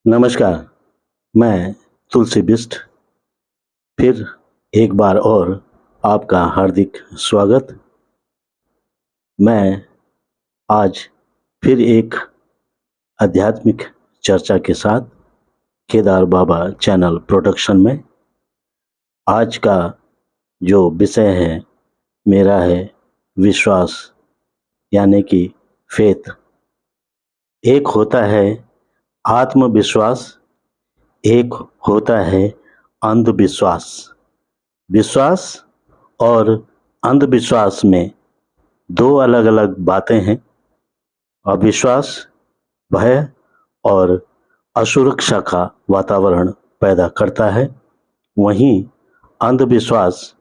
नमस्कार, मैं तुलसी बिष्ट फिर एक बार और आपका हार्दिक स्वागत। मैं आज फिर एक आध्यात्मिक चर्चा के साथ केदार बाबा चैनल प्रोडक्शन में आज का जो विषय है मेरा है विश्वास यानी कि फेथ। एक होता है आत्मविश्वास, एक होता है अंधविश्वास। विश्वास और अंधविश्वास में दो अलग अलग बातें हैं। अविश्वास भय और असुरक्षा का वातावरण पैदा करता है, वहीं अंधविश्वास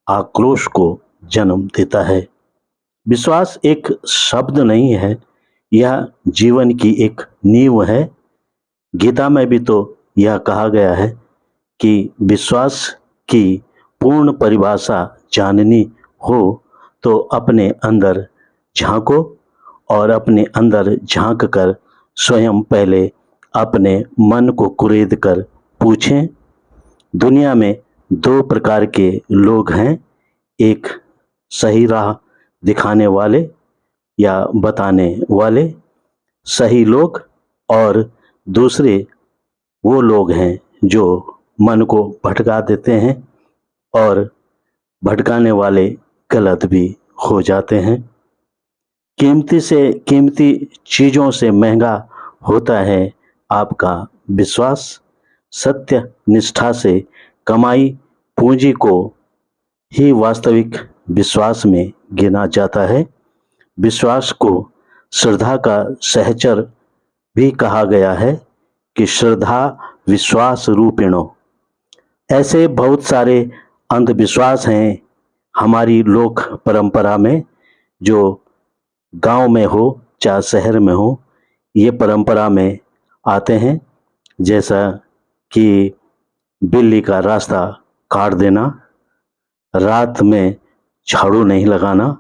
आक्रोश को जन्म देता है। विश्वास एक शब्द नहीं है, यह जीवन की एक नींव है। गीता में भी तो यह कहा गया है कि विश्वास की पूर्ण परिभाषा जाननी हो तो अपने अंदर झांको और अपने अंदर झांक कर स्वयं पहले अपने मन को कुरेद कर पूछें। दुनिया में दो प्रकार के लोग हैं, एक सही राह दिखाने वाले या बताने वाले सही लोग, और दूसरे वो लोग हैं जो मन को भटका देते हैं और भटकाने वाले गलत भी हो जाते हैं। कीमती से कीमती चीज़ों से महंगा होता है आपका विश्वास। सत्य निष्ठा से कमाई पूंजी को ही वास्तविक विश्वास में गिना जाता है। विश्वास को श्रद्धा का सहचर भी कहा गया है कि श्रद्धा विश्वास रूपिणो। ऐसे बहुत सारे अंधविश्वास हैं हमारी लोक परंपरा में, जो गांव में हो चाहे शहर में हो, ये परंपरा में आते हैं। जैसा कि बिल्ली का रास्ता काट देना, रात में झाड़ू नहीं लगाना,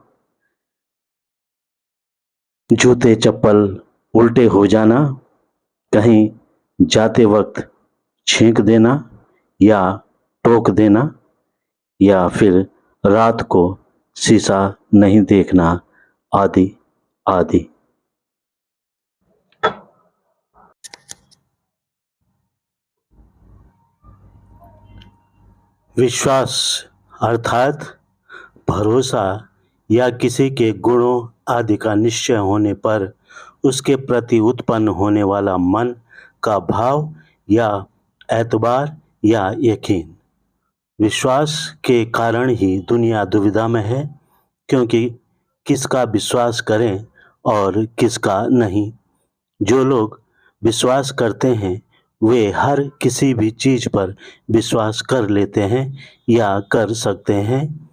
जूते चप्पल उल्टे हो जाना, कहीं जाते वक्त छींक देना या टोक देना, या फिर रात को शीशा नहीं देखना, आदि आदि। विश्वास अर्थात भरोसा या किसी के गुणों आदि का निश्चय होने पर उसके प्रति उत्पन्न होने वाला मन का भाव या एतबार या यकीन। विश्वास के कारण ही दुनिया दुविधा में है, क्योंकि किसका विश्वास करें और किसका नहीं। जो लोग विश्वास करते हैं वे हर किसी भी चीज पर विश्वास कर लेते हैं या कर सकते हैं।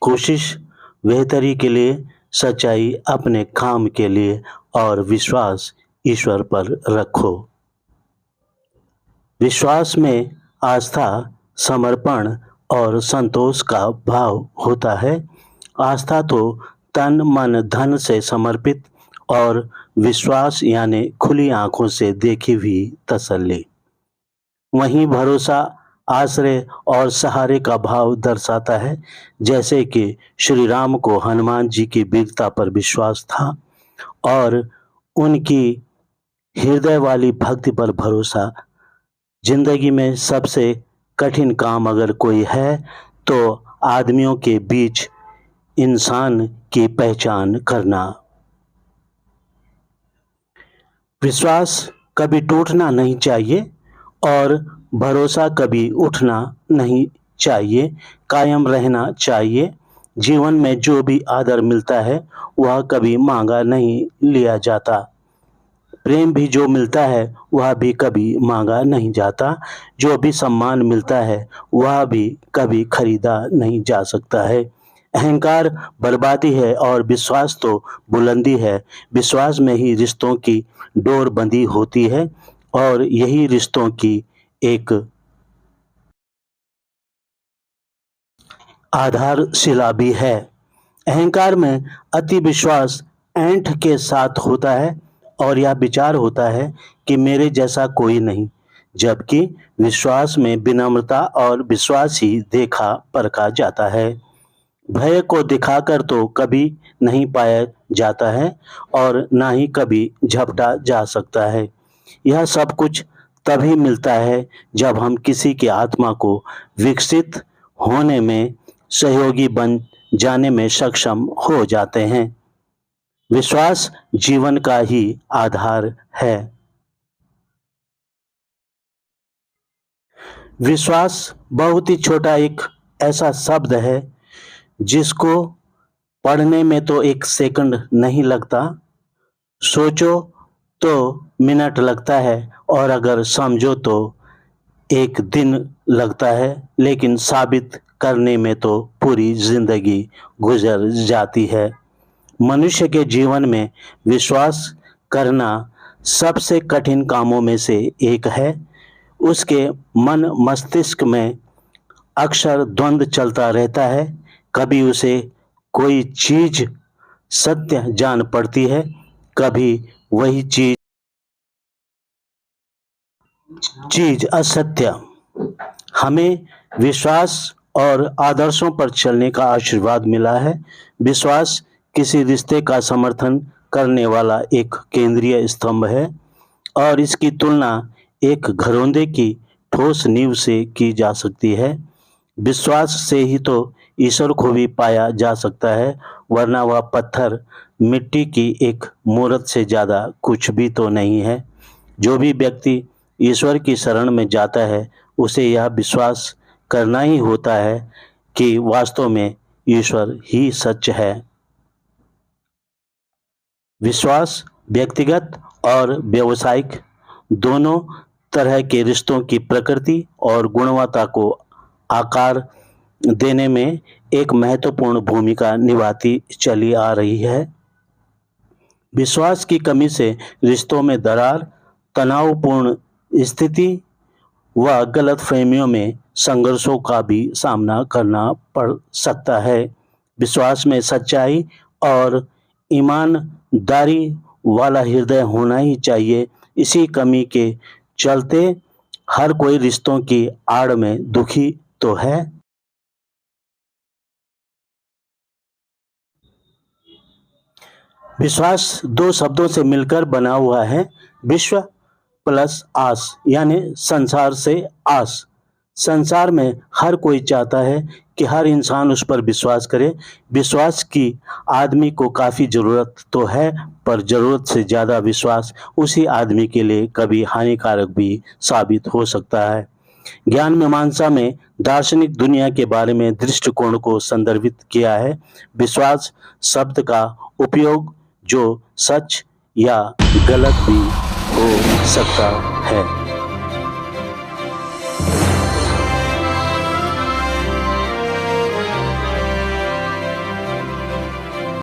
कोशिश बेहतरी के लिए, सच्चाई अपने काम के लिए और विश्वास ईश्वर पर रखो। विश्वास में आस्था, समर्पण और संतोष का भाव होता है। आस्था तो तन मन धन से समर्पित और विश्वास यानी खुली आंखों से देखी हुई तसल्ली। वहीं भरोसा आश्रय और सहारे का भाव दर्शाता है। जैसे कि श्री राम को हनुमान जी की वीरता पर विश्वास था और उनकी हृदय वाली भक्ति पर भरोसा। जिंदगी में सबसे कठिन काम अगर कोई है तो आदमियों के बीच इंसान की पहचान करना। विश्वास कभी टूटना नहीं चाहिए और भरोसा कभी उठना नहीं चाहिए, कायम रहना चाहिए। जीवन में जो भी आदर मिलता है वह कभी मांगा नहीं लिया जाता। प्रेम भी जो मिलता है वह भी कभी मांगा नहीं जाता। जो भी सम्मान मिलता है वह भी कभी खरीदा नहीं जा सकता है। अहंकार बर्बादी है और विश्वास तो बुलंदी है। विश्वास में ही रिश्तों की डोर बंधी होती है और यही रिश्तों की एक आधारशिला भी है। अहंकार में अति विश्वास ऐंठ के साथ होता है और यह विचार होता है कि मेरे जैसा कोई नहीं, जबकि विश्वास में विनम्रता और विश्वास ही देखा परखा जाता है। भय को दिखाकर तो कभी नहीं पाया जाता है और ना ही कभी झपटा जा सकता है। यह सब कुछ तभी मिलता है जब हम किसी की आत्मा को विकसित होने में सहयोगी बन जाने में सक्षम हो जाते हैं। विश्वास जीवन का ही आधार है। विश्वास बहुत ही छोटा एक ऐसा शब्द है जिसको पढ़ने में तो 1 सेकंड नहीं लगता, सोचो तो मिनट लगता है और अगर समझो तो 1 दिन लगता है, लेकिन साबित करने में तो पूरी जिंदगी गुजर जाती है। मनुष्य के जीवन में विश्वास करना सबसे कठिन कामों में से एक है। उसके मन मस्तिष्क में अक्सर द्वंद्व चलता रहता है। कभी उसे कोई चीज सत्य जान पड़ती है, कभी वही चीज असत्य। हमें विश्वास और आदर्शों पर चलने का आशीर्वाद मिला है। विश्वास किसी रिश्ते का समर्थन करने वाला एक केंद्रीय स्तंभ है और इसकी तुलना एक घरौंदे की ठोस नींव से की जा सकती है। विश्वास से ही तो ईश्वर को भी पाया जा सकता है, वरना वह पत्थर मिट्टी की एक मूरत से ज़्यादा कुछ भी तो नहीं है। जो भी व्यक्ति ईश्वर की शरण में जाता है उसे यह विश्वास करना ही होता है कि वास्तव में ईश्वर ही सच है। विश्वास व्यक्तिगत और व्यावसायिक दोनों तरह के रिश्तों की प्रकृति और गुणवत्ता को आकार देने में एक महत्वपूर्ण भूमिका निभाती चली आ रही है। विश्वास की कमी से रिश्तों में दरार, तनावपूर्ण स्थिति व गलतफहमियों में संघर्षों का भी सामना करना पड़ सकता है। विश्वास में सच्चाई और ईमानदारी वाला हृदय होना ही चाहिए। इसी कमी के चलते हर कोई रिश्तों की आड़ में दुखी तो है। विश्वास 2 शब्दों से मिलकर बना हुआ है, विश्व प्लस आस, यानी संसार से आस। संसार में हर कोई चाहता है कि हर इंसान उस पर विश्वास करे। विश्वास की आदमी को काफ़ी ज़रूरत तो है, पर ज़रूरत से ज़्यादा विश्वास उसी आदमी के लिए कभी हानिकारक भी साबित हो सकता है। ज्ञान मीमांसा में दार्शनिक दुनिया के बारे में दृष्टिकोण को संदर्भित किया है। विश्वास शब्द का उपयोग जो सच या गलत भी हो सकता है।